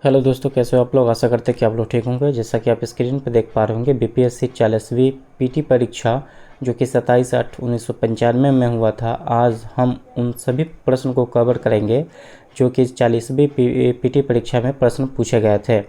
Hello दोस्तों, कैसे हो आप लोग। आशा करते हैं कि आप लोग ठीक होंगे। जैसा कि आप स्क्रीन पर देख पा रहे होंगे, बीपीएससी 40वीं पीटी परीक्षा जो कि 27/8/1995 में हुआ था, आज हम उन सभी प्रश्न को कवर करेंगे जो कि 40वीं पीटी परीक्षा में प्रश्न पूछे गए थे।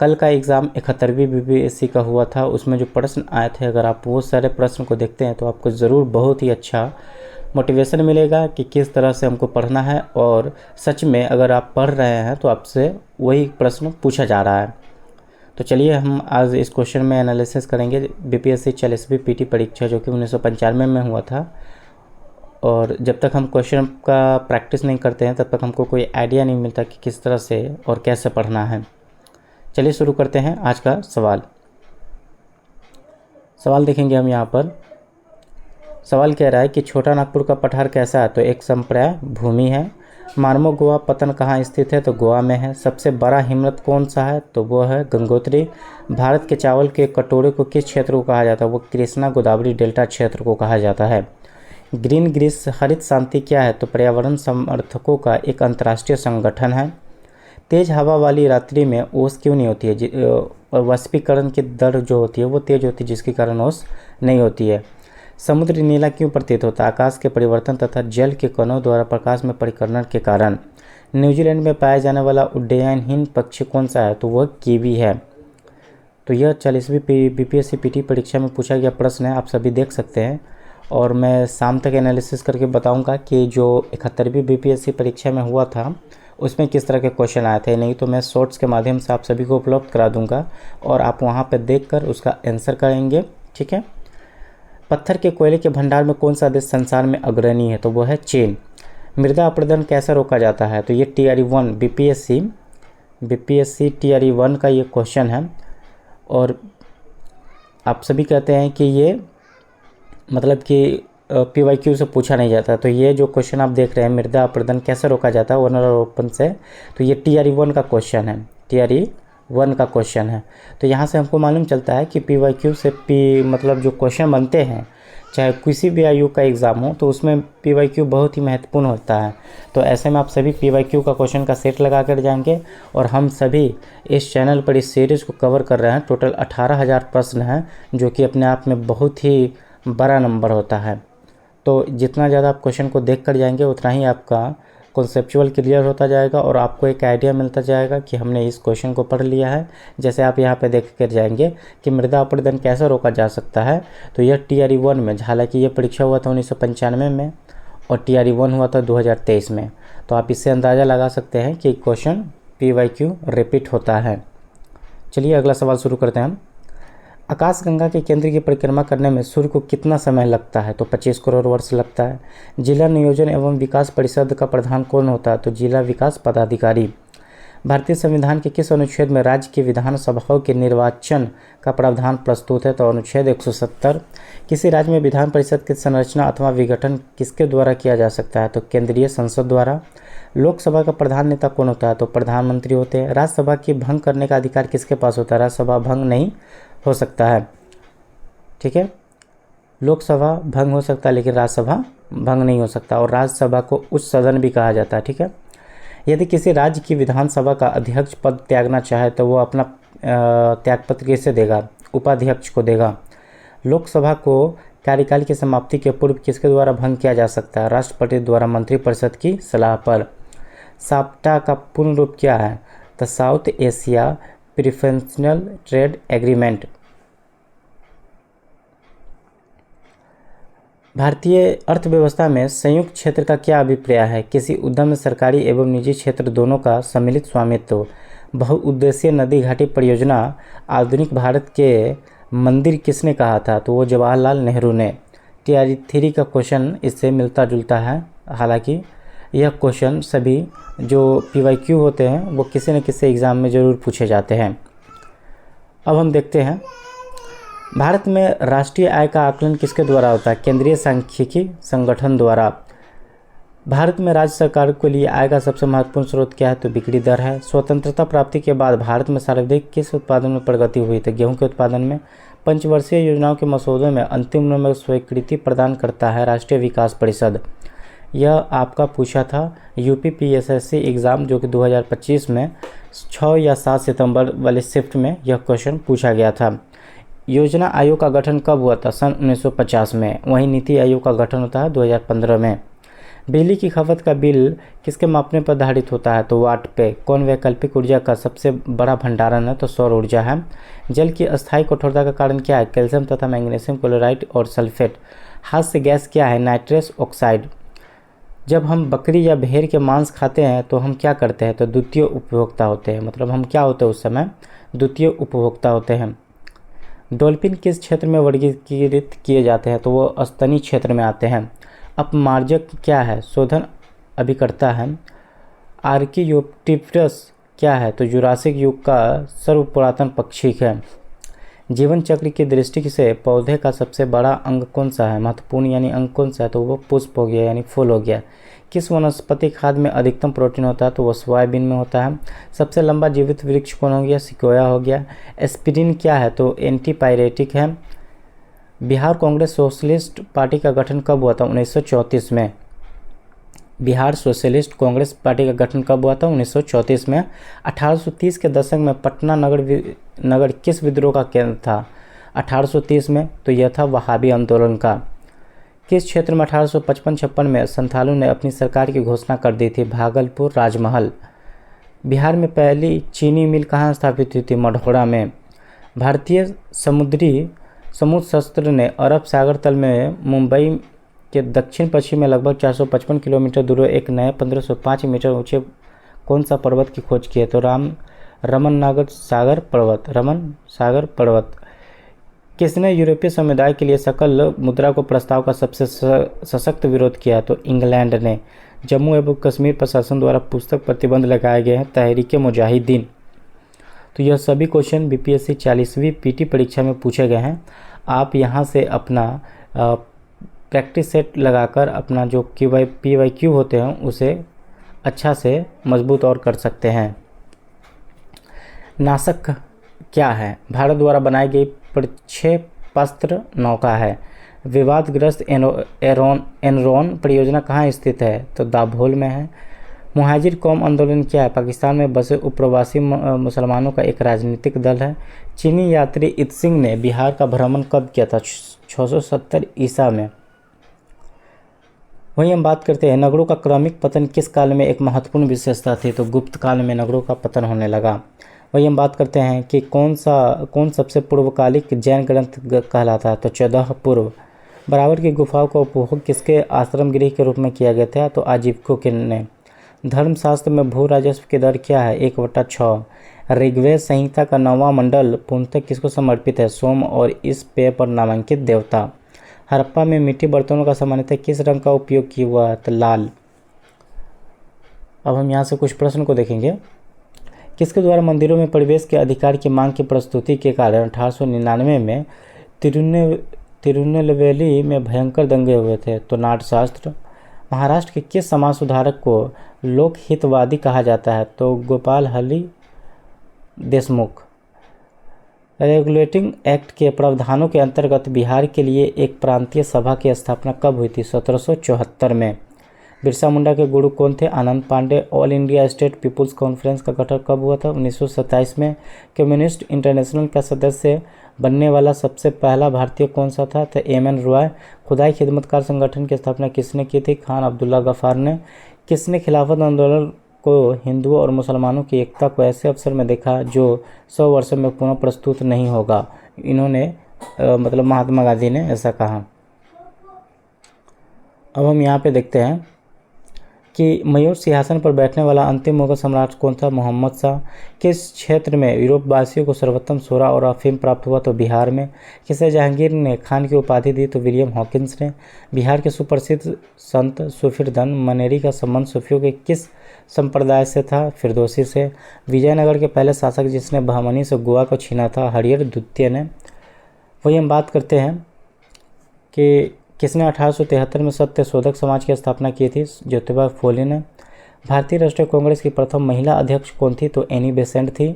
कल का एग्ज़ाम 71वीं बीपीएससी का हुआ था। उसमें जो प्रश्न आए थे, अगर आप वो सारे प्रश्न को देखते हैं तो आपको ज़रूर बहुत ही अच्छा मोटिवेशन मिलेगा कि किस तरह से हमको पढ़ना है। और सच में अगर आप पढ़ रहे हैं तो आपसे वही प्रश्न पूछा जा रहा है। तो चलिए हम आज इस क्वेश्चन में एनालिसिस करेंगे। बीपीएससी 40वीं पीटी परीक्षा जो कि 1995 में हुआ था। और जब तक हम क्वेश्चन का प्रैक्टिस नहीं करते हैं तब तक हमको कोई आइडिया नहीं मिलता कि किस तरह से और कैसे पढ़ना है। चलिए शुरू करते हैं आज का सवाल देखेंगे हम यहाँ पर। सवाल कह रहा है कि छोटा नागपुर का पठार कैसा है, तो एक संप्राय भूमि है। मार्मो गोवा पतन कहाँ स्थित है, तो गोवा में है। सबसे बड़ा हिमनद कौन सा है, तो वो है गंगोत्री। भारत के चावल के कटोरे को किस क्षेत्र को कहा जाता है, वो कृष्णा गोदावरी डेल्टा क्षेत्र को कहा जाता है। ग्रीन ग्रीस हरित शांति क्या है, तो पर्यावरण समर्थकों का एक अंतर्राष्ट्रीय संगठन है। तेज हवा वाली रात्रि में ओस क्यों नहीं होती है, वाष्पीकरण की दर जो होती है वो तेज होती है, जिसके कारण ओस नहीं होती है। समुद्र नीला क्यों प्रतीत होता है, आकाश के परिवर्तन तथा जल के कणों द्वारा प्रकाश में परिकर्षण के कारण। न्यूजीलैंड में पाया जाने वाला उड्डयनहीन पक्षी कौन सा है, तो वह कीवी है। तो यह 40वीं बीपीएससी पीटी परीक्षा में पूछा गया प्रश्न है, आप सभी देख सकते हैं। और मैं शाम तक एनालिसिस करके बताऊंगा कि जो 71वीं बीपीएससी परीक्षा में हुआ था उसमें किस तरह के क्वेश्चन आए थे। नहीं तो मैं शॉर्ट्स के माध्यम से आप सभी को उपलब्ध करा दूंगा और आप वहां पर देखकर उसका आंसर करेंगे, ठीक है। पत्थर के कोयले के भंडार में कौन सा देश संसार में अग्रणी है, तो वो है चीन। मृदा अपरदन कैसे रोका जाता है, तो ये TRE1 बीपीएससी TRE1 का ये क्वेश्चन है। और आप सभी कहते हैं कि ये मतलब कि PYQ से पूछा नहीं जाता, तो ये जो क्वेश्चन आप देख रहे हैं, मृदा अपरदन कैसे रोका जाता है वनरोपण से, तो ये TRE1 का क्वेश्चन है। TRE1 का क्वेश्चन है। तो यहाँ से हमको मालूम चलता है कि PYQ से मतलब जो क्वेश्चन बनते हैं, चाहे किसी भी आयु का एग्ज़ाम हो, तो उसमें PYQ बहुत ही महत्वपूर्ण होता है। तो ऐसे में आप सभी PYQ का क्वेश्चन का सेट लगा कर जाएंगे। और हम सभी इस चैनल पर इस सीरीज़ को कवर कर रहे हैं। टोटल 18,000 प्रश्न हैं, जो कि अपने आप में बहुत ही बड़ा नंबर होता है। तो जितना ज़्यादा आप क्वेश्चन को देख कर जाएंगे उतना ही आपका कॉन्सेप्चुअल क्लियर होता जाएगा और आपको एक आइडिया मिलता जाएगा कि हमने इस क्वेश्चन को पढ़ लिया है। जैसे आप यहाँ पे देख कर जाएंगे कि मृदा अपरदन कैसे रोका जा सकता है, तो यह TRE1 में, हालांकि ये परीक्षा हुआ था 1995 में और TRE1 हुआ था 2023 में। तो आप इससे अंदाज़ा लगा सकते हैं कि क्वेश्चन PYQ रिपीट होता है। चलिए अगला सवाल शुरू करते हैं हम। आकाशगंगा के केंद्र की परिक्रमा करने में सूर्य को कितना समय लगता है, तो 25 करोड़ वर्ष लगता है। जिला नियोजन एवं विकास परिषद का प्रधान कौन होता है, तो जिला विकास पदाधिकारी। भारतीय संविधान के किस अनुच्छेद में राज्य की विधानसभाओं के निर्वाचन का प्रावधान प्रस्तुत है, तो अनुच्छेद 170। किसी राज्य में विधान परिषद की संरचना अथवा विघटन किसके द्वारा किया जा सकता है, तो केंद्रीय संसद द्वारा। लोकसभा का प्रधान नेता कौन होता है, तो प्रधानमंत्री होते हैं। राज्यसभा की भंग करने का अधिकार किसके पास होता है, राज्यसभा भंग नहीं हो सकता है, ठीक है। लोकसभा भंग हो सकता है लेकिन राज्यसभा भंग नहीं हो सकता। और राज्यसभा को उच्च सदन भी कहा जाता है, ठीक है। यदि किसी राज्य की विधानसभा का अध्यक्ष पद त्यागना चाहे तो वो अपना त्यागपत्र किसे देगा, उपाध्यक्ष को देगा। लोकसभा को कार्यकाल की समाप्ति के पूर्व किसके द्वारा भंग किया जा सकता है, राष्ट्रपति द्वारा मंत्रिपरिषद की सलाह पर। साप्टा का पूर्ण रूप क्या है, the south Asia preferential trade agreement. भारतीय अर्थव्यवस्था में संयुक्त क्षेत्र का क्या अभिप्राय है, किसी उद्यम में सरकारी एवं निजी क्षेत्र दोनों का सम्मिलित स्वामित्व। बहुउद्देशीय नदी घाटी परियोजना आधुनिक भारत के मंदिर किसने कहा था, तो वो जवाहरलाल नेहरू ने। TRE3 का क्वेश्चन इससे मिलता जुलता है। हालांकि यह क्वेश्चन सभी जो PYQ होते हैं वो किसी न किसी एग्ज़ाम में ज़रूर पूछे जाते हैं। अब हम देखते हैं, भारत में राष्ट्रीय आय का आकलन किसके द्वारा होता है, केंद्रीय सांख्यिकी संगठन द्वारा। भारत में राज्य सरकार के लिए आय का सबसे महत्वपूर्ण स्रोत क्या है, तो बिक्री दर है। स्वतंत्रता प्राप्ति के बाद भारत में सर्वाधिक किस उत्पादन में प्रगति हुई, तो गेहूं के उत्पादन में। पंचवर्षीय योजनाओं के मसौदे में अंतिम रूप में स्वीकृति प्रदान करता है राष्ट्रीय विकास परिषद। यह आपका पूछा था UP PSSC एग्ज़ाम जो कि 2025 में 6 या 7 सितंबर वाले शिफ्ट में यह क्वेश्चन पूछा गया था। योजना आयोग का गठन कब हुआ था? सन 1950 में। वहीं नीति आयोग का गठन होता है 2015 में। बिजली की खपत का बिल किसके मापने पर आधारित होता है? तो वाट पे। कौन वैकल्पिक ऊर्जा का सबसे बड़ा भंडारण है? तो सौर ऊर्जा है। जल की अस्थायी कठोरता का कारण क्या है? कैल्शियम तथा मैग्नीशियम क्लोराइड और सल्फेट। हास्य गैस क्या है? Nitrous oxide. जब हम बकरी या भेड़ के मांस खाते हैं तो हम क्या करते हैं? तो द्वितीय उपभोक्ता होते हैं। मतलब हम क्या होते हैं उस समय? द्वितीय उपभोक्ता होते हैं। डॉल्फिन किस क्षेत्र में वर्गीकृत किए जाते हैं? तो वो स्तनी क्षेत्र में आते हैं। अपमार्जक क्या है? शोधन अभिकर्ता है। आर्कियोप्टेरस क्या है? तो जुरासिक युग का सर्वपुरातन पक्षी है। जीवन चक्र की दृष्टि से पौधे का सबसे बड़ा अंग कौन सा है? महत्वपूर्ण यानी अंग कौन सा है? तो वो पुष्प हो गया यानी फूल हो गया। किस वनस्पति खाद्य में अधिकतम प्रोटीन होता है? तो वो सोयाबीन में होता है। सबसे लंबा जीवित वृक्ष कौन हो गया? सिकोया हो गया। एस्पिरिन क्या है? तो एंटीपायरेटिक है। बिहार कांग्रेस सोशलिस्ट पार्टी का गठन कब हुआ था? 1934 में। बिहार सोशलिस्ट कांग्रेस पार्टी का गठन कब हुआ था? 1934 में। 1830 के दशक में पटना नगर किस विद्रोह का केंद्र था? 1830 में। तो यह था वहाबी आंदोलन का। किस क्षेत्र में 1855-56 में संथालों ने अपनी सरकार की घोषणा कर दी थी? भागलपुर राजमहल। बिहार में पहली चीनी मिल कहाँ स्थापित हुई थी? मढ़ौरा में। भारतीय समुद्र शस्त्र ने अरब सागर तल में मुंबई के दक्षिण पश्चिम में लगभग 455 किलोमीटर दूर एक नए 1505 मीटर ऊंचे कौन सा पर्वत की खोज की है? तो रमन सागर पर्वत। किसने यूरोपीय समुदाय के लिए सकल मुद्रा को प्रस्ताव का सबसे सशक्त विरोध किया? तो इंग्लैंड ने। जम्मू एवं कश्मीर प्रशासन द्वारा पुस्तक प्रतिबंध लगाए गए हैं। तहरीके मुजाहिदीन। तो यह सभी क्वेश्चन बीपीएससी 40वीं पीटी परीक्षा में पूछे गए हैं। आप यहाँ से अपना प्रैक्टिस सेट लगाकर अपना जो PYQ होते हैं उसे अच्छा से मजबूत और कर सकते हैं। नासक क्या है? भारत द्वारा बनाई गई प्रक्षेपास्त्र नौका है। विवादग्रस्त एनरॉन परियोजना कहाँ स्थित है? तो दाभोल में है। मुहाजिर कौम आंदोलन क्या है? पाकिस्तान में बसे उप्रवासी मुसलमानों का एक राजनीतिक दल है। चीनी यात्री इत्सिंग ने बिहार का भ्रमण कब किया था? 670 ईसा में। वहीं हम बात करते हैं नगरों का क्रमिक पतन किस काल में एक महत्वपूर्ण विशेषता थी? तो गुप्त काल में नगरों का पतन होने लगा। वहीं हम बात करते हैं कि कौन सबसे पूर्वकालिक जैन ग्रंथ कहलाता है? तो 14 पूर्व। बराबर की गुफाओं का उपभोग किसके आश्रम गृह के रूप में किया गया था? तो आजीविकों के ने। धर्मशास्त्र में भू राजस्व की दर क्या है? 1/6। ऋग्वेद संहिता का 9वां मंडल पूर्णतः किसको समर्पित है? सोम और इस पेय पर नामांकित देवता। हड़प्पा में मिट्टी बर्तनों का सामान्यतः किस रंग का उपयोग किया हुआ है? तो लाल। अब हम यहाँ से कुछ प्रश्न को देखेंगे। किसके द्वारा मंदिरों में प्रवेश के अधिकार की मांग की प्रस्तुति के कारण 1899 में तिरुनेलवेली में भयंकर दंगे हुए थे? तो नाट्यशास्त्र। महाराष्ट्र के किस समाज सुधारक को लोकहितवादी कहा जाता है? तो गोपाल हली देशमुख। रेगुलेटिंग एक्ट के प्रावधानों के अंतर्गत बिहार के लिए एक प्रांतीय सभा की स्थापना कब हुई थी? 1774 में। बिरसा मुंडा के गुरु कौन थे? Anand Pandey. All India State People's Conference का गठन कब हुआ था? 1927 में। कम्युनिस्ट इंटरनेशनल का सदस्य बनने वाला सबसे पहला भारतीय कौन सा था? तो एमएन रॉय। खुदाई खिदमतकार संगठन की स्थापना किसने की थी? खान अब्दुल्ला गफ्फार ने। किसने खिलाफत आंदोलन को हिंदुओं और मुसलमानों की एकता को ऐसे अवसर में देखा जो 100 वर्षों में पुनः प्रस्तुत नहीं होगा? इन्होंने मतलब महात्मा गांधी ने ऐसा कहा। अब हम यहाँ पे देखते हैं कि मयूर सिंहासन पर बैठने वाला अंतिम मुगल सम्राट कौन था? मोहम्मद शाह। किस क्षेत्र में यूरोप वासियों को सर्वोत्तम सोरा और अफीम प्राप्त हुआ? तो बिहार में। किसे जहांगीर ने खान की उपाधि दी? तो विलियम हॉकिंस ने। बिहार के सुप्रसिद्ध संत सूफीरदन मनेरी का संबंध सूफियों के किस संप्रदाय से था? फिरदौसी से। विजयनगर के पहले शासक जिसने बहमनी से गोवा को छीना था? हरिहर द्वितीय ने। वही हम बात करते हैं कि किसने 1873 में सत्य शोधक समाज की स्थापना की थी? ज्योतिबा फुले ने। भारतीय राष्ट्रीय कांग्रेस की प्रथम महिला अध्यक्ष कौन थी? तो एनी बेसेंट थी।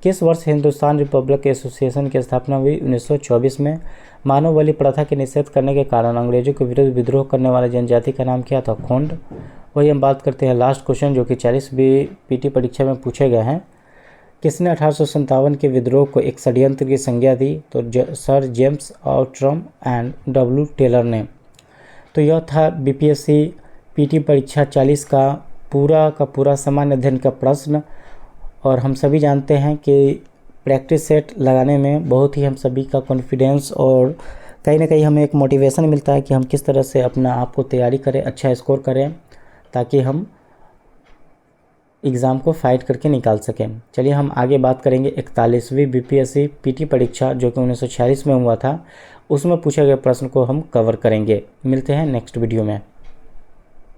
किस वर्ष हिंदुस्तान रिपब्लिक एसोसिएशन की स्थापना हुई? 1924 में। मानव बलि प्रथा के निषेध करने के कारण अंग्रेजों के विरुद्ध विद्रोह करने वाले जनजाति का नाम क्या था? खोंड। वही हम बात करते हैं लास्ट क्वेश्चन जो कि 40वीं पीटी परीक्षा में पूछे गए हैं। किसने 1857 के विद्रोह को एक षड्यंत्र की संज्ञा दी? तो Sir James Outram and W Taylor ने। तो यह था बीपीएससी पीटी परीक्षा 40 का पूरा सामान्य अध्ययन का प्रश्न। और हम सभी जानते हैं कि प्रैक्टिस सेट लगाने में बहुत ही हम सभी का कॉन्फिडेंस और कहीं ना कहीं हमें एक मोटिवेशन मिलता है कि हम किस तरह से अपना आप को तैयारी करें, अच्छा स्कोर करें, ताकि हम एग्ज़ाम को फाइट करके निकाल सकें। चलिए हम आगे बात करेंगे 41वीं बीपीएससी पीटी परीक्षा जो कि 1946 में हुआ था, उसमें पूछे गए प्रश्न को हम कवर करेंगे। मिलते हैं नेक्स्ट वीडियो में।